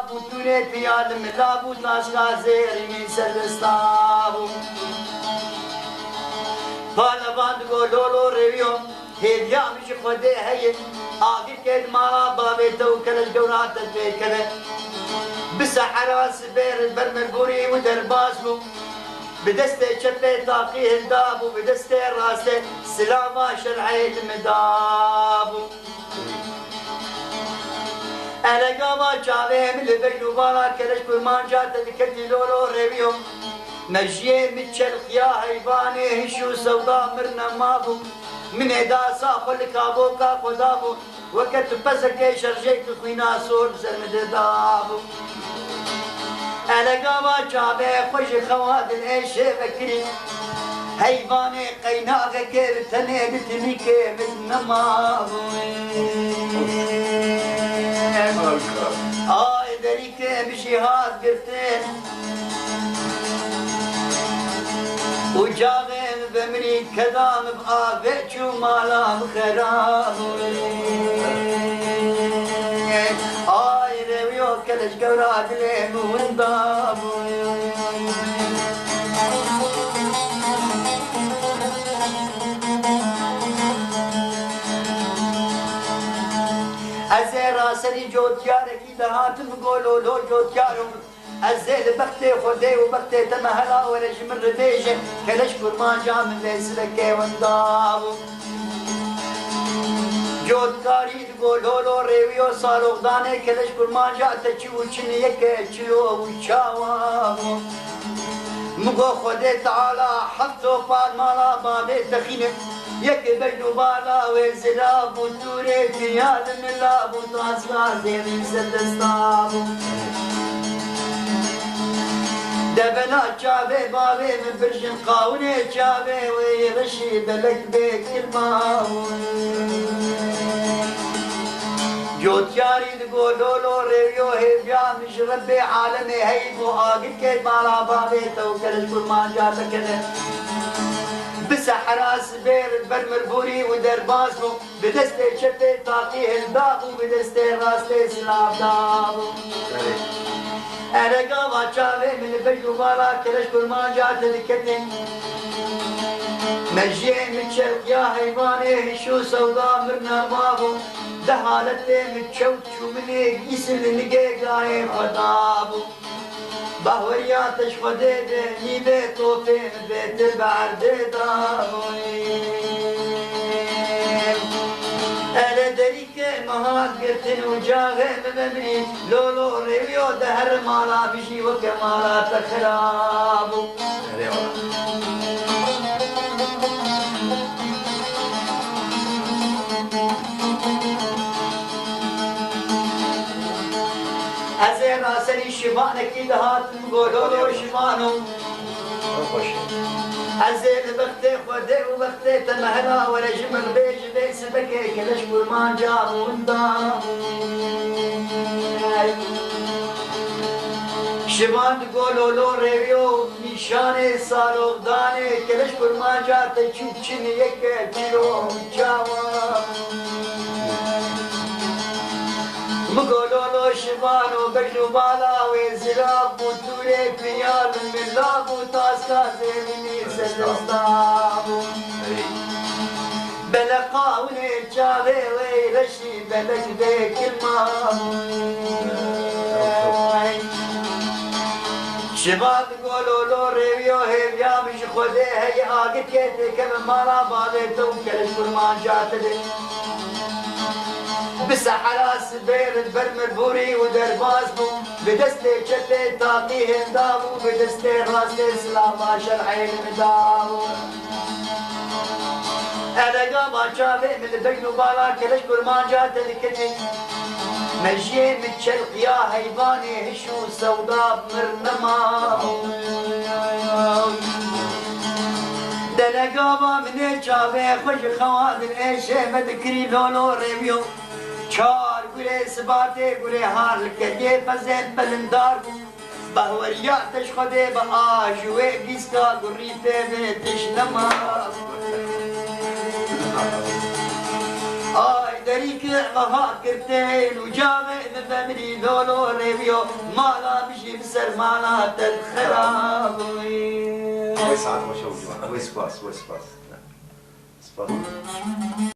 بودونه پیال ملا بود ناشکا زیرینی سردستابو پالوان دگو لولو رویو هیدیا میشه خوده هیه آگیر کد مالا بابی تو کلش گورات تدبیر کده بسا حراس بیر برمربوری و درباس بو بدست چپه طاقی هندابو بدست راست سلاما شرعی المدابو انا قاما جامعه من البين وبارا كلش برمان جات دكتي لولو ريبيو مجيه متشل يا هيباني هشو سودا مرنا مابو من ادا صاحب الكابو كا خدابو وقت بسك شرجيك خوينا سور سرمدابو انا قاما جامعه خوش خوادن ايش فكري هيباني قيناغ كيف تنيدتني كيف نمابو آی دری که بشیهاد گرتن و جاغم بمری کدام بآبه چو مالام خراب آی رویو کلش گورا دلیم ونداب از راسلی جوتیاره کی دهاتم گولو لو جوتیارم از بخت خوده و بخت تمهلا و رجم ردیجه کلش کرمان جام لیسلکه وندابو جوتکاری گولو لو ریویو سالوغدانه کلش کرمان جاته چی و چنی یک چلو و چاوامو مگو خوده تعالی حفظ و پاد مالا بابه دخینه یک بین و بالا و زلاب و دوره پیاد ملاب و تاسکا زیرین سردستابو دبنا چاوه باوه من برشن قاونه چاوه و رشی بلک به کلماو جوتیاری دگو لولو ریو هیبیا مش رب عالم هیب و آگل که بالا باوه تو کرش برمان جاتا کنه بس حراس بير برمربوري ودرباس بو بدست شتي طاقي هندابو بدست راستي سلام دابو انا قاما شافي من بيو بالا كلش برمان جات دكتين مجي متشوك يا حيواني هشو سودا مرنا مابو دهالتي متشوك شو مني يسل نقي قايم خطابو باورياتش خديده نيبه توفين بيت بعرده داوي انا دريك مهات قرتن وجاغه مبني لولو ريويو دهر مالا بشي وكمالا تخرابو ازين راسني شبانك دهات مقولوا شبانو ازين بختي خدي وبختي تمهلا ولا جمل بيج ليس بكي كلش برمان جابو وندام شبان تقولوا لو ريويو نشانه سالوغدانه كلش برمان جات چوبچني يك كيلو جاوا مقولوا شبانو بجنو بالا وزلاب وطولي بيال ملاب وتاسكا زيني سدستابو بلقاوني جاوي ويرشي بلك بيك المامو شباب قولوا لو ريويو هيبيا مش خده هي آقت كيتي كم مالا بالي تو كلش برمان جاتلي بس حراس بير برمربوري ودرباس بو بدستي شتي طاقي هندابو بدستي راسي سلاما شرعي المدابو انا قاما شافي من البين وبالا كلش برمان جات دكتي مجي متشلق يا هيباني هشو سودا مرنما دنا قاما من شافي خوش خوادن ايشي مدكري لولو ريبيو چار گره سباته گره هار لکه فزن بلندار باوریاتش خوده با آجوه بیسکا گری پیوه تشنما آی دريك غها كرتين وجامع مفمري لولو ريبيو مالا مشي بسر مالا تدخراب ويسعد وشوق ويسباس